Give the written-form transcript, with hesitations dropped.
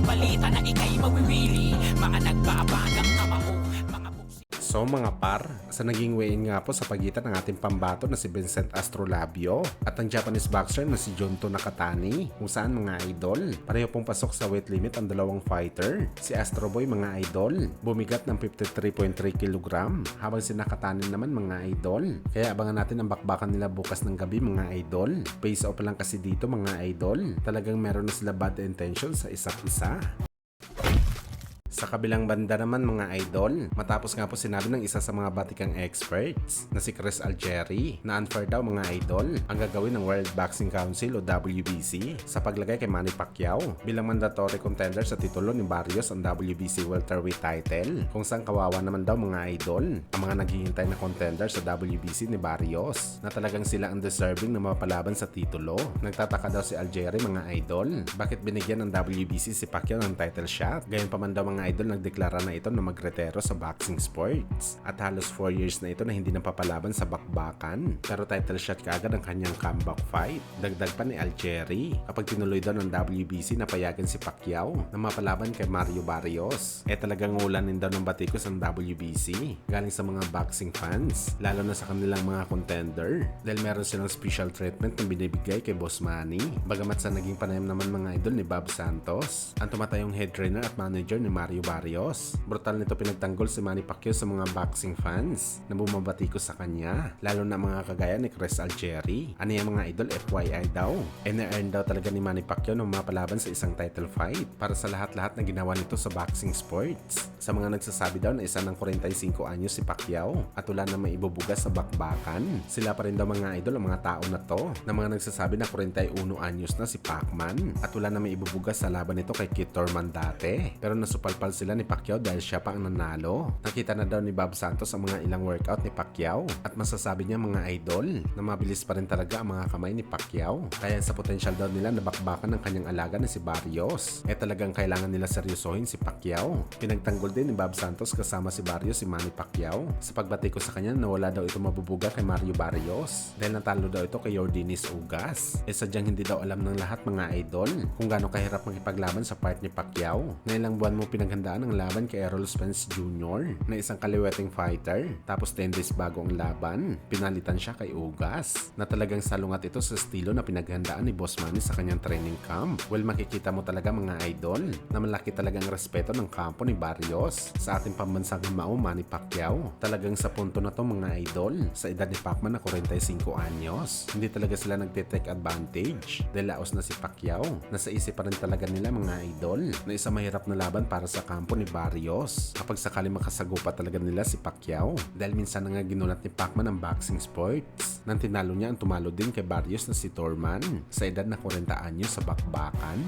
balita na ika'y mawiwili. Mga nagbabagang kamao, mga buksi. So mga par, sa naging weigh-in nga po sa pagitan ng ating pambato na si Vincent Astrolabio at ang Japanese boxer na si Junto Nakatani, kung saan mga idol, pareho pong pasok sa weight limit ang dalawang fighter. Si Astro Boy mga idol, bumigat ng 53.3 kg, habang si Nakatani naman mga idol. Kaya abangan natin ang bakbakan nila bukas ng gabi mga idol. Face off lang kasi dito mga idol, talagang meron na sila bad intention sa isa't isa. Sa kabilang banda naman mga idol, matapos nga po sinabi ng isa sa mga batikang experts na si Chris Algieri na unfair daw mga idol ang gagawin ng World Boxing Council o WBC sa paglagay kay Manny Pacquiao bilang mandatory contender sa titulo ni Barrios ang WBC welterweight title, kung saan kawawa naman daw mga idol ang mga naghihintay na contender sa WBC ni Barrios na talagang sila ang deserving na mapalaban sa titulo. Nagtataka daw si Algieri mga idol, bakit binigyan ng WBC si Pacquiao ng title shot? Gayon pa man daw mga idol, nagdeklara na ito na magretero sa boxing sports at halos 4 years na ito na hindi napapalaban sa bakbakan, pero title shot kaagad ang kanyang comeback fight. Dagdag pa ni Algieri, kapag tinuloy daw ng WBC na payagan si Pacquiao na mapalaban kay Mario Barrios, talagang ulanin daw ng batikos ang WBC galing sa mga boxing fans, lalo na sa kanilang mga contender, dahil meron silang special treatment na binibigay kay Boss Manny. Bagamat sa naging panayam naman mga idol ni Bob Santos, ang tumatayong head trainer at manager ni Mario Barrios, brutal nito pinagtanggol si Manny Pacquiao sa mga boxing fans na bumabatiko sa kanya, lalo na mga kagaya ni Chris Algieri. Ano yung mga idol, FYI daw, na-earn daw talaga ni Manny Pacquiao na mapalaban sa isang title fight para sa lahat-lahat na ginawa nito sa boxing sports. Sa mga nagsasabi daw na isa ng 45 anyos si Pacquiao at wala na maibubuga sa bakbakan, sila pa rin daw mga idol ang mga tao na to, na mga nagsasabi na 41 anyos na si Pacman at wala na maibubuga sa laban nito kay Keith Thurman dati, pero nasupalpal sila ni Pacquiao dahil siya pa ang nanalo. Nakita na daw ni Bob Santos ang mga ilang workout ni Pacquiao at masasabi niya mga idol na mabilis pa rin talaga ang mga kamay ni Pacquiao. Kaya sa potensyal daw nila na bakbakan ng kanyang alaga na si Barrios, talagang kailangan nila seryosohin si Pacquiao. Pinagtanggol din ni Bob Santos kasama si Barrios si Manny Pacquiao sa pagbati ko sa kanya na wala daw ito mabubuga kay Mario Barrios dahil natalo daw ito kay Yordenis Ugas. Sadyang hindi daw alam ng lahat mga idol kung gaano kahirap makipaglaban sa part ni Pacquiao. Na ilang buwan mo pinaghandaan ang laban kay Errol Spence Jr. na isang kaliweting fighter, tapos 10 days bago ang laban, pinalitan siya kay Ugas na talagang salungat ito sa estilo na pinaghandaan ni Boss Manny sa kanyang training camp. Well, makikita mo talaga mga idol na malaki talagang respeto ng kampo ni Barrios sa ating pambansang himao Manny Pacquiao. Talagang sa punto na to mga idol, sa edad ni Pacman na 45 anyos, hindi talaga sila nagte-take advantage dahil laos na si Pacquiao. Nasa isip pa rin talaga nila mga idol na isa mahirap na laban para sa kampo ni Barrios kapag sakali makasagupa talaga nila si Pacquiao, dahil minsan na nga ginulat ni Pacman ang boxing sports nang tinalo niya ang tumalo din kay Barrios na si Thurman sa edad na 40 anyos sa bakbakan.